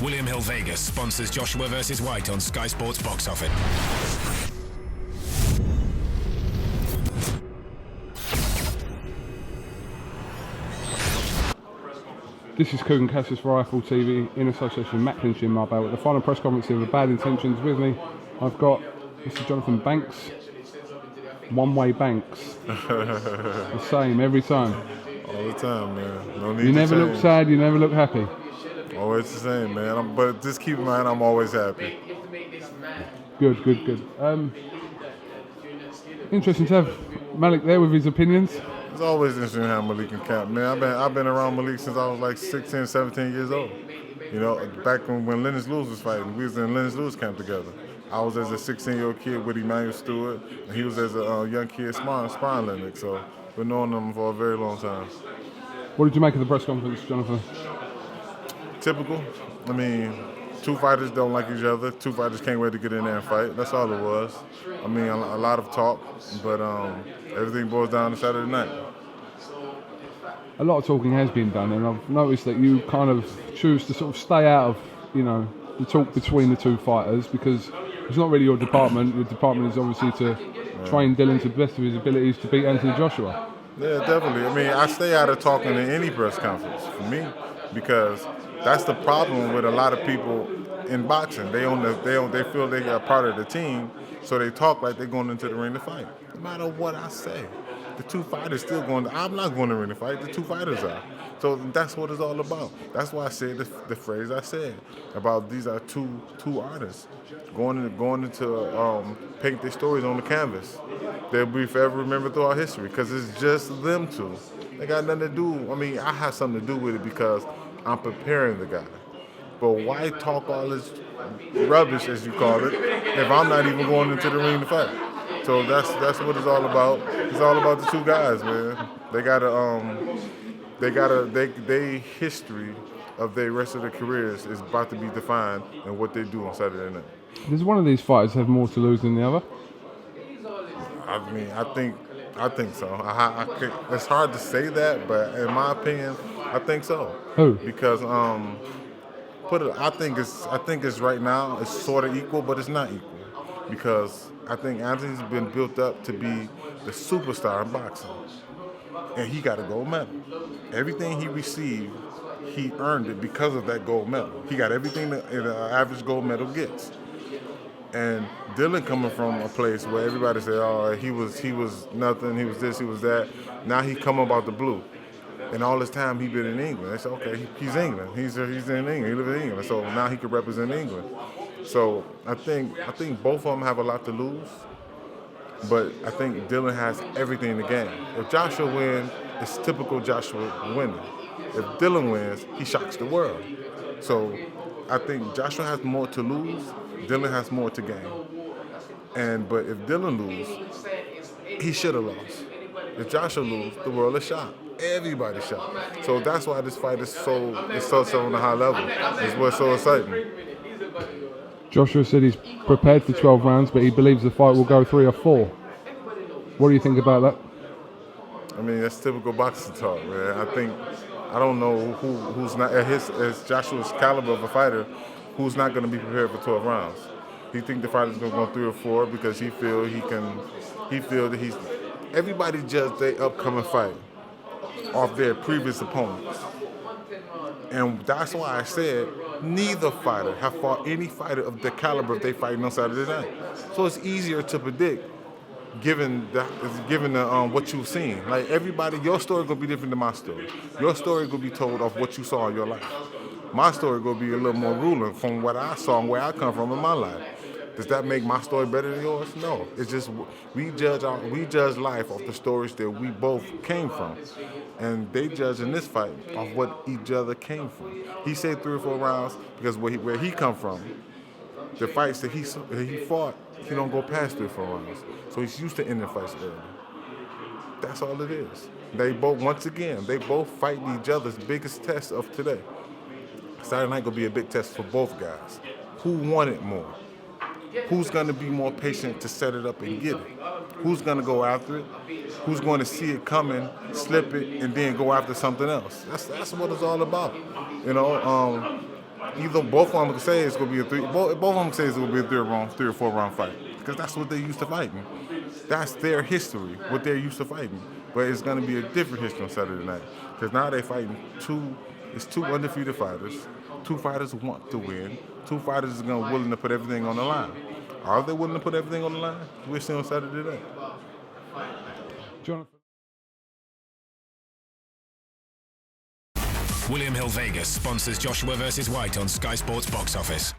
William Hill Vegas sponsors Joshua vs. Whyte on Sky Sports Box Office. This is Coogan Cassius for Rifle TV in association with Matt Clinchy in Marbella at the final press conference here with Bad Intentions. With me, I've got Mr. Jonathan Banks. One-way Banks. The same every time. All the time, man. No need You to never look change. sad, you never look happy. Always the same, man. But just keep in mind, I'm always happy. Good. Interesting to have Malik there with his opinions. It's always interesting to have Malik in camp, man. I've been around Malik since I was like 16, 17 years old. You know, back when Lennox Lewis was fighting, we was in Lennox Lewis camp together. I was as a 16-year-old kid with Emmanuel Stewart, and he was as a young kid sparring Lennox. So we've known him for a very long time. What did you make of the press conference, Jonathan? Typical. I mean, two fighters don't like each other. Two fighters can't wait to get in there and fight. That's all it was. I mean, a lot of talk, but everything boils down to Saturday night. A lot of talking has been done, and I've noticed that you kind of choose to sort of stay out of, the talk between the two fighters because it's not really your department. Your department is obviously to train Dillian to the best of his abilities to beat Anthony Joshua. Yeah, definitely. I mean, I stay out of talking in any press conference for me because that's the problem with a lot of people in boxing. They feel they are part of the team, so they talk like they're going into the ring to fight. No matter what I say, the two fighters still going. I'm not going to ring to fight. The two fighters are. So that's what it's all about. That's why I said the phrase I said about these are two artists going into paint their stories on the canvas. They'll be forever remembered throughout history because it's just them two. They got nothing to do. I mean, I have something to do with it because I'm preparing the guy. But why talk all this rubbish, as you call it, if I'm not even going into the ring to fight? So that's what it's all about. It's all about the two guys, man. They history of their rest of their careers is about to be defined in what they do on Saturday night. Does one of these fighters have more to lose than the other? I mean, I think so. It's hard to say that, but in my opinion, I think so. Who? Because I think it's right now it's sort of equal, but it's not equal because I think Anthony's been built up to be the superstar in boxing, and he got a gold medal. Everything he received, he earned it because of that gold medal. He got everything that an average gold medal gets. And Dillian coming from a place where everybody said, "Oh, he was nothing. He was this. He was that." Now he come about the blue. And all this time he been in England. They said, okay, he's England. He's in England. He lives in England. So now he can represent England. So I think both of them have a lot to lose. But I think Dillian has everything to gain. If Joshua wins, it's typical Joshua winning. If Dillian wins, he shocks the world. So I think Joshua has more to lose. Dillian has more to gain. But if Dillian loses, he should have lost. If Joshua loses, the world is shocked. Everybody's shocked. So that's why this fight is so on a high level. It's what's so exciting. Joshua said he's prepared for 12 rounds, but he believes the fight will go 3 or 4. What do you think about that? I mean, that's typical boxing talk, man. I don't know who's not as Joshua's caliber of a fighter, who's not going to be prepared for 12 rounds. He think the fighter's going to go 3 or 4 because he feel that he's. Everybody judge their upcoming fight off their previous opponents. And that's why I said neither fighter have fought any fighter of the caliber if they fighting on Saturday night. So it's easier to predict given what you've seen. Like everybody, your story gonna be different than my story. Your story gonna be told off what you saw in your life. My story gonna be a little more ruling from what I saw and where I come from in my life. Does that make my story better than yours? No. It's just we judge life off the stories that we both came from, and they judge in this fight off what each other came from. He said 3 or 4 rounds because where he come from, the fights that he fought, he don't go past 3 or 4 rounds. So he's used to ending fights early. That's all it is. They both fighting each other's biggest test of today. Saturday night gonna be a big test for both guys. Who wanted more? Who's going to be more patient to set it up and get it? Who's going to go after it? Who's going to see it coming, slip it, and then go after something else? That's what it's all about. either both of them can say it's going to be a three. Both of them can say it's going to be a 3 or 4 round fight because that's what they used to fighting. That's their history, what they're used to fighting. But it's going to be a different history on Saturday night because now they're fighting two undefeated fighters. 2 fighters who want to win. 2 fighters are willing to put everything on the line. Are they willing to put everything on the line? We'll see on Saturday night. Jonathan. William Hill Vegas sponsors Joshua vs. White on Sky Sports Box Office.